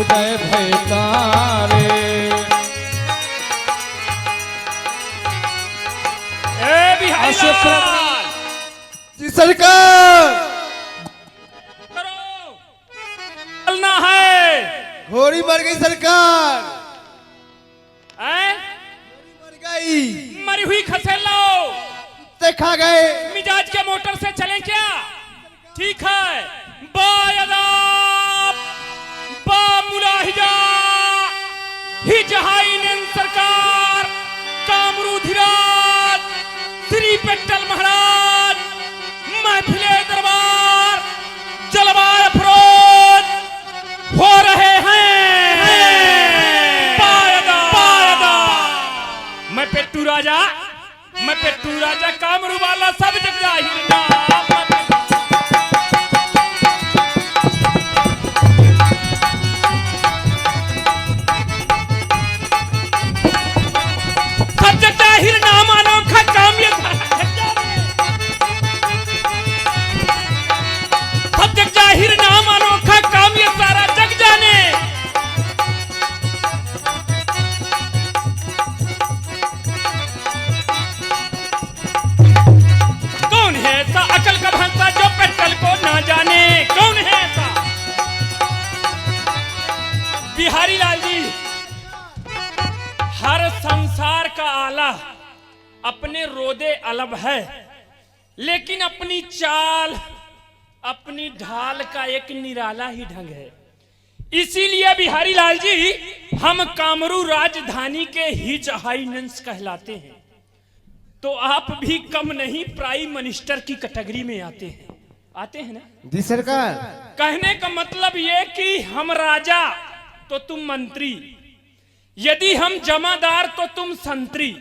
उदय भय तारे। ए बिहारी लाल जी सरकार, चलना है। घोड़ी मर गई सरकार, मर गई। मरी हुई खसेल लो, देखा गए। मिजाज के मोटर से चले क्या? ठीक है। बायदाब बा मुलाहिजा ही जहाइन सरकार कामरू धीराज श्री पेट्टल महाराज महफिले दरबार जलवाए फरोज हो रहे हैं। मैं पेट्टू राजा कामरू वाला सब जग जाहिर नाम। सब जग जाहिर नाम अनोखा काम ये सब जग जाहिर नाम अनोखा काम ये सारा जग जाने। कौन है ऐसा अकल का भंसा जो पेट्टल को ना जाने? कौन है ऐसा? बिहारी लाल जी, हर संसार का आला अपने रोदे अलग है, लेकिन अपनी चाल अपनी ढाल का एक निराला ही ढंग है। इसीलिए बिहारी लाल जी हम कामरू राजधानी के हिज हाइनेंस कहलाते हैं। तो आप भी कम नहीं प्राइम मिनिस्टर की कैटेगरी में आते हैं ना? जी सरकार। कहने का मतलब ये कि हम राजा तो तुम मंत्री, यदि हम जमादार तो तुम संतरी,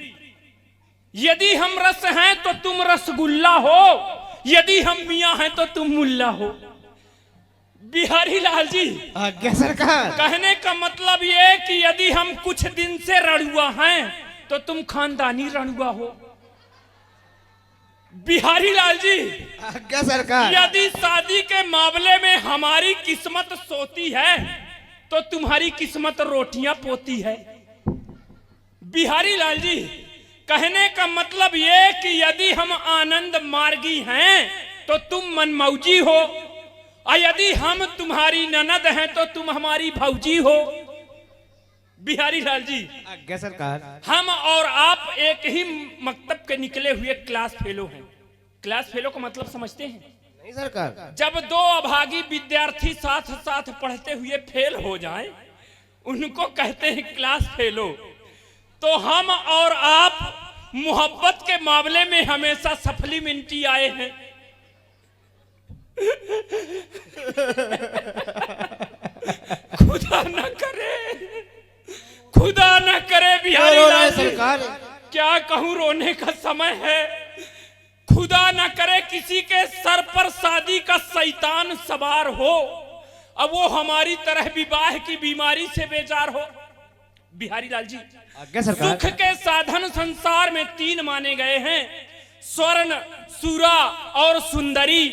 यदि हम रस हैं तो तुम रसगुल्ला हो, यदि हम मियां हैं तो तुम मुल्ला हो। बिहारी लाल जी, आज्ञा सरकार। कहने का मतलब ये कि यदि हम कुछ दिन से रणुआ हैं तो तुम खानदानी रणुआ हो। बिहारी लाल जी, आज्ञा सरकार। यदि शादी के मामले में हमारी किस्मत सोती है तो तुम्हारी किस्मत रोटियां पोती है। बिहारी लाल जी, कहने का मतलब ये कि यदि हम आनंद मार्गी हैं तो तुम मनमौजी हो, और यदि हम तुम्हारी ननद हैं तो तुम हमारी भौजी हो। बिहारी लाल जी, आज्ञा सरकार। हम और आप एक ही मकतब के निकले हुए क्लास फेलो हैं। क्लास फेलो का मतलब समझते हैं? नहीं सरकार। जब दो अभागी विद्यार्थी साथ साथ पढ़ते हुए फेल हो जाएं, उनको कहते हैं क्लास फेलो। तो हम और आप मोहब्बत के मामले में हमेशा सप्लीमेंट्री आए हैं। खुदा न करे, खुदा न करे बिहारी लाल जी, सरकार। क्या कहूं, रोने का समय है। खुदा न करे किसी के सर पर शादी का शैतान सवार हो, अब वो हमारी तरह विवाह की बीमारी से बेजार हो। बिहारी लाल जी, सुख के साधन संसार में तीन माने गए हैं, स्वर्ण, सूरा और सुंदरी।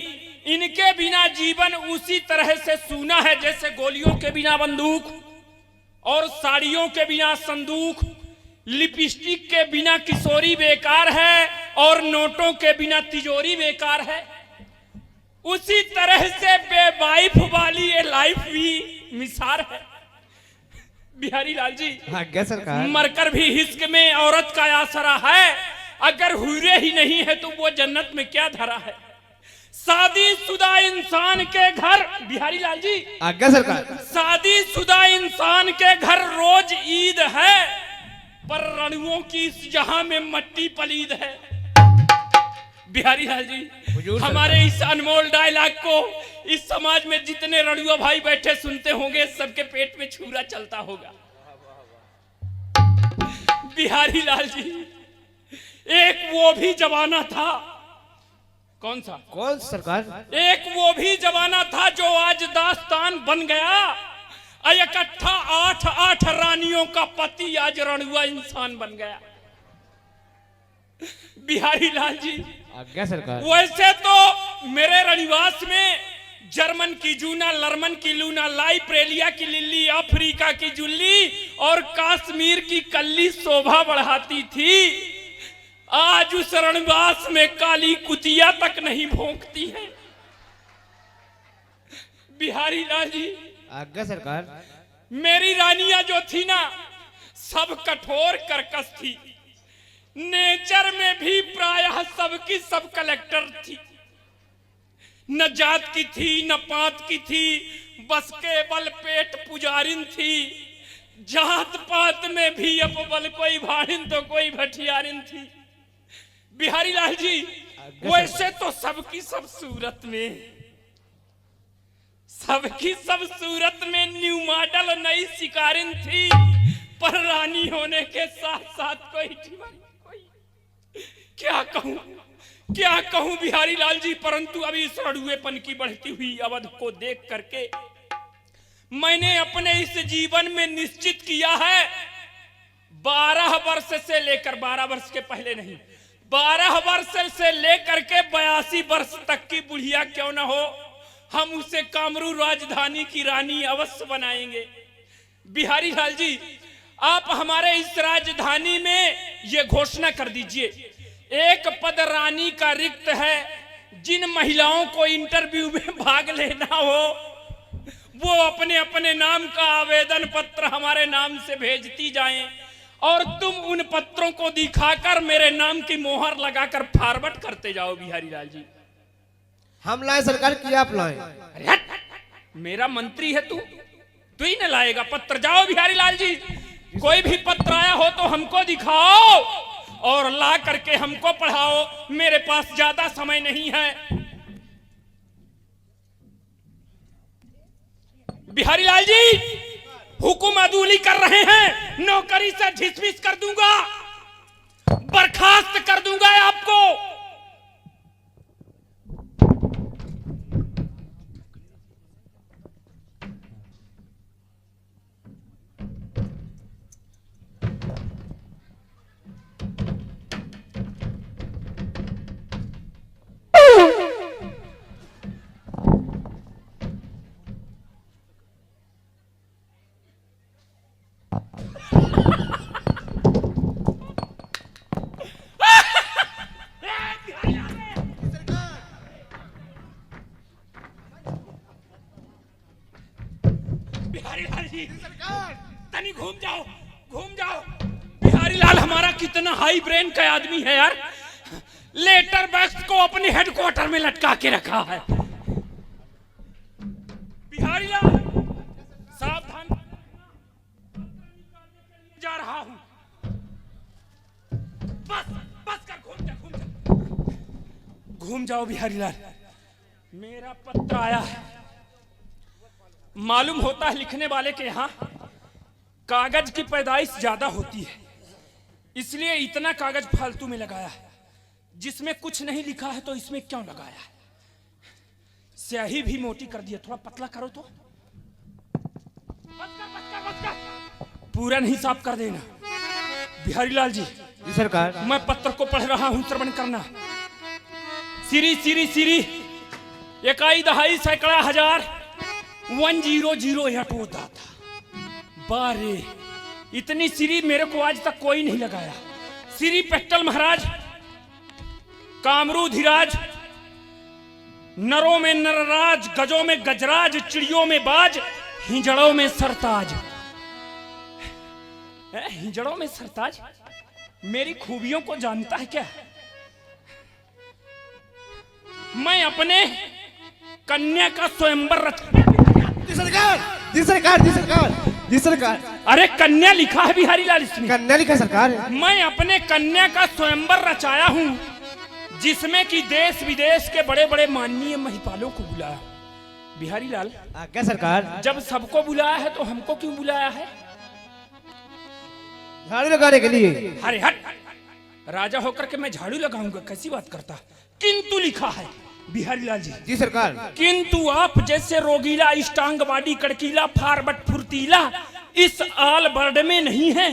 इनके बिना जीवन उसी तरह से सूना है जैसे गोलियों के बिना बंदूक, और साड़ियों के बिना संदूक, लिपस्टिक के बिना किशोरी बेकार है, और नोटों के बिना तिजोरी बेकार है। उसी तरह से बेवाइफ वाली ये लाइफ भी मिसार है। बिहारी लाल जी, आज्ञा सरकार। मरकर भी हिस्क में औरत का आसरा है, अगर हुए ही नहीं है तो वो जन्नत में क्या धरा है। शादीशुदा इंसान के घर, बिहारी लाल जी, आज्ञा सरकार। शादीशुदा इंसान के घर रोज ईद है, पर रणुओं की इस जहां में मट्टी पलीद है। बिहारी लाल जी, हमारे इस अनमोल डायलॉग को इस समाज में जितने रणुआ भाई बैठे सुनते होंगे, सबके पेट में छुरा चलता होगा। बिहारी लाल जी, एक वो भी जमाना था। कौन सा? कौन सरकार? एक वो भी जमाना था जो आज दास्तान बन गया। इकट्ठा 8 रानियों का पति आज रणुआ इंसान बन गया। बिहारी लाल जी, आज्ञा सरकार। वैसे तो मेरे रनिवास में जर्मन की जूना, लर्मन की लूना, लाइब्रेरिया की लिल्ली, अफ्रीका की जुल्ली और कश्मीर की कल्ली शोभा बढ़ाती थी। आज उस रणवास में काली कुतिया तक नहीं भौंकती है। बिहारी लाल जी, आज्ञा सरकार। मेरी रानियां जो थी ना, सब कठोर कर्कश थी। नेचर में भी प्रायः सबकी सब कलेक्टर थी। न जात की थी न पात की थी, बस केवल पेट पुजारिन थी। जात पात में भी अपबल, कोई भाड़िन तो कोई भटियारिन थी। बिहारी लाल जी, वैसे तो सबकी सब सूरत में न्यू मॉडल नई शिकारिन थी, पर रानी होने के साथ साथ कोई क्या कहूं बिहारी लाल जी। परंतु अभी इस रड़ुएपन की बढ़ती हुई अवध को देख करके मैंने अपने इस जीवन में निश्चित किया है, 12 वर्ष से लेकर, 12 वर्ष के पहले नहीं, 12 वर्ष से लेकर के 82 वर्ष तक की बुढ़िया क्यों ना हो, हम उसे कामरू राजधानी की रानी अवश्य बनाएंगे। बिहारी लाल जी, आप हमारे इस राजधानी में ये घोषणा कर दीजिए, एक पद रानी का रिक्त है। जिन महिलाओं को इंटरव्यू में भाग लेना हो, वो अपने अपने नाम का आवेदन पत्र हमारे नाम से भेजती जाएं, और तुम उन पत्रों को दिखाकर मेरे नाम की मोहर लगाकर फॉरवर्ड करते जाओ। बिहारी लाल जी, हम लाए सरकार की आप लाए? अरे हट, मेरा मंत्री है तू ही न लाएगा पत्र। जाओ बिहारी लाल जी, कोई भी पत्र आया हो तो हमको दिखाओ और ला करके हमको पढ़ाओ। मेरे पास ज्यादा समय नहीं है। बिहारी लाल जी, हुकुम अदूली कर रहे हैं, नौकरी से डिसमिस कर दूंगा, बर्खास्त कर दूंगा आपको। बिहारी लाल जी, तनी घूम जाओ। बिहारी लाल हमारा कितना हाई ब्रेन का आदमी है यार, लेटर बॉक्स को अपने हेडक्वार्टर में लटका के रखा है। बिहारी लाल, सावधान, जा रहा हूं। बस कर, घूम जाओ बिहारी लाल। मेरा पत्र आया है। मालूम होता है लिखने वाले के यहाँ कागज की पैदाइश ज्यादा होती है, इसलिए इतना कागज फालतू में लगाया है। जिसमें कुछ नहीं लिखा है तो इसमें क्यों लगाया है? स्याही भी मोटी कर दिया, थोड़ा पतला करो तो। बस कर। पूरा नहीं साफ कर देना। बिहारी लाल जी, जी सरकार। मैं पत्र को पढ़ रहा हूं, श्रवण करना। सिरी इकाई दहाई सैकड़ा हजार 1008 होता था। बारे, इतनी सिरी मेरे को आज तक कोई नहीं लगाया। सिरी पेट्टल महाराज, कामरू धीराज, नरों में नरराज, गजों में गजराज, चिड़ियों में बाज, हिजड़ों में सरताज। हिजड़ों में सरताज मेरी खूबियों को जानता है क्या? मैं अपने कन्या का स्वयंवर जी सरकार। अरे कन्या लिखा है बिहारी लाल इसमें। कन्या लिखा सरकार। मैं अपने कन्या का स्वयंवर रचाया हूं, जिसमें कि देश विदेश के बड़े बड़े माननीय महिपालों को बुलाया। बिहारी लाल, आज्ञा सरकार। जब सबको बुलाया है तो हमको क्यों बुलाया है? झाड़ू लगाने के लिए। अरे हट, राजा होकर के मैं झाड़ू लगाऊंगा? कैसी बात करता? किंतु लिखा है बिहारी लाल जी। जी सरकार। किंतु आप जैसे रोगीला, इष्टांगवादी, कड़कीला, फारबट, फुर्तीला इस आल बर्ड में नहीं है,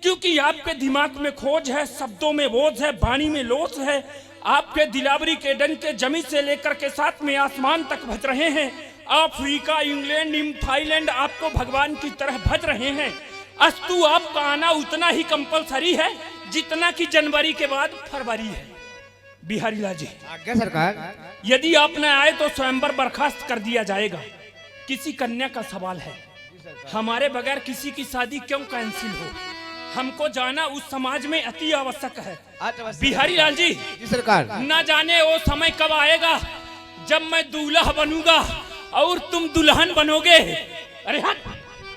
क्योंकि आपके दिमाग में खोज है, शब्दों में बोझ है, वाणी में लोच है, आपके दिलावरी के डंके जमीन से लेकर के साथ में आसमान तक भज रहे हैं। अफ्रीका, इंग्लैंड, थाईलैंड आपको भगवान की तरह भज रहे हैं। अस्तु आपका आना उतना ही कंपलसरी है जितना कि जनवरी के बाद फरवरी है। बिहारी लाल जी, आज्ञा सरकार। यदि आप न आए तो स्वयंवर बर्खास्त कर दिया जाएगा। किसी कन्या का सवाल है, हमारे बगैर किसी की शादी क्यों कैंसिल हो? हमको जाना उस समाज में अति आवश्यक है। बिहारी लाल जी सरकार। न जाने वो समय कब आएगा जब मैं दूल्हा बनूंगा और तुम दुल्हन बनोगे। अरे हाँ,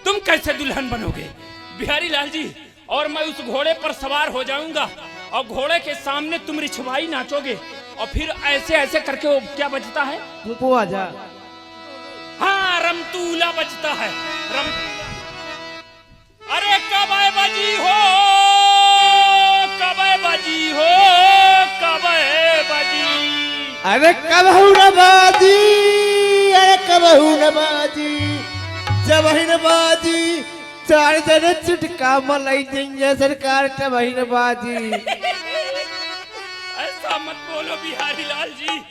तुम कैसे दुल्हन बनोगे बिहारी लाल जी? और मैं उस घोड़े पर सवार हो जाऊंगा और घोड़े के सामने तुम रिछवाई नाचोगे और फिर ऐसे ऐसे करके वो क्या बजता है? आजा। हाँ, रमतूला बजता है। अरे कब बजी हो, कब बजी हो, कब बजी। अरे कब न बाजी, अरे कब न बाजी, जब न बाजी चार जन चुटका मलाई देंगे सरकार। तब न बाजी। ऐसा मत बोलो बिहारी लाल जी।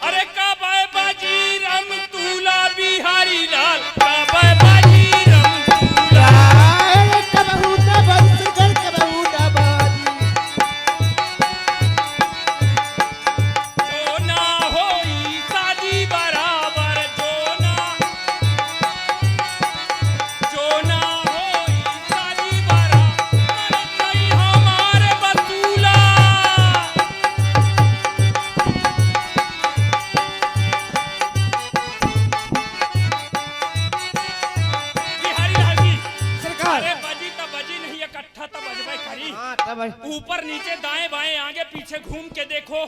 अरे कब बाजी रमतूला बिहारी लाल, कब बाजी रमतूला। कब न बाजी सरकार, कब न बाजी। जो ना होई शादी बराबर, जो ना होई शादी बराबर, नहीं हमारे बतूला। बिहारी लाल जी, सरकार। अरे बजी तो बजी नहीं, इकट्ठा तो बजबे करी। हाँ, तब ऊपर नीचे दाएं बाएं आगे पीछे घूम के देखो,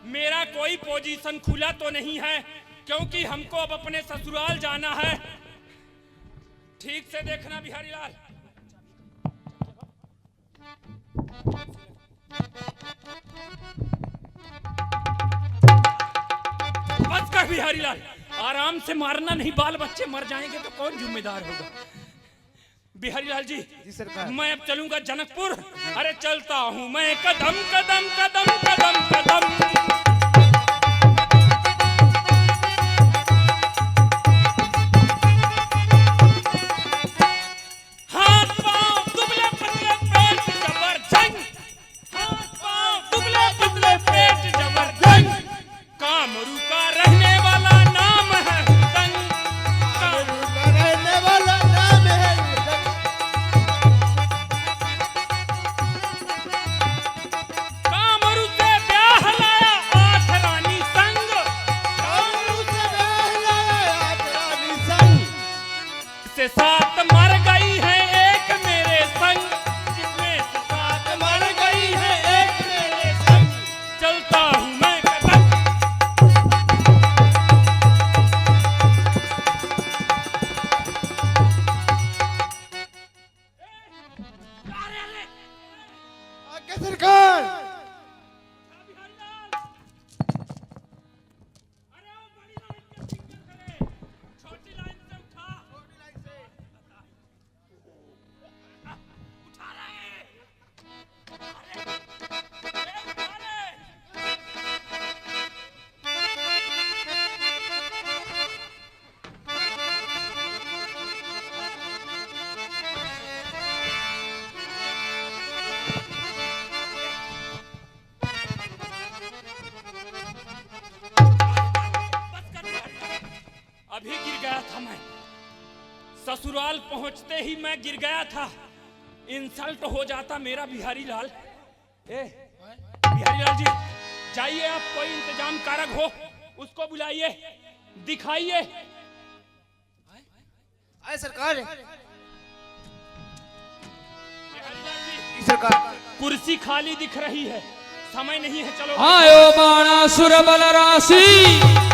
मेरा कोई पोजीशन खुला तो नहीं है, क्योंकि हमको अब अपने ससुराल जाना है। ठीक से देखना बिहारी लाल। बस कर बिहारी लाल, आराम से मारना नहीं, बाल बच्चे मर जाएंगे तो कौन जिम्मेदार होगा? बिहारी लाल जी, सरकार। मैं अब चलूंगा जनकपुर। अरे चलता हूं मैं कदम कदम कदम कदम कदम। हाथ पांव दुबले पतले पेट जबरदस्त, हाथ पांव दुबले पतले पेट जबरदस्त। कामरू का रहने वाला नाम है हुदंग, रहने वाला नाम है। कामरू से ब्याह लाया 8 रानी संग, से 7 मर गई है एक मेरे संग, जिसमें से 7 मर गई है एक मेरे संग। चलता हूं मैं कदम। आज्ञा सरकार। छोटी लाइन से उठा, उठा रहे। उठा ले। अभी गिर गया था मैं, ससुराल पहुंचते ही मैं गिर गया था। इंसल्ट हो जाता मेरा बिहारी लाल। बिहारी लाल जी, जाइए आप, कोई इंतजाम कारक हो उसको बुलाइए, दिखाइए। आए सरकार। बिहारी लाल जी, सरकार। कुर्सी खाली दिख रही है, समय नहीं है, चलो। आयो बाणासुर बल राशि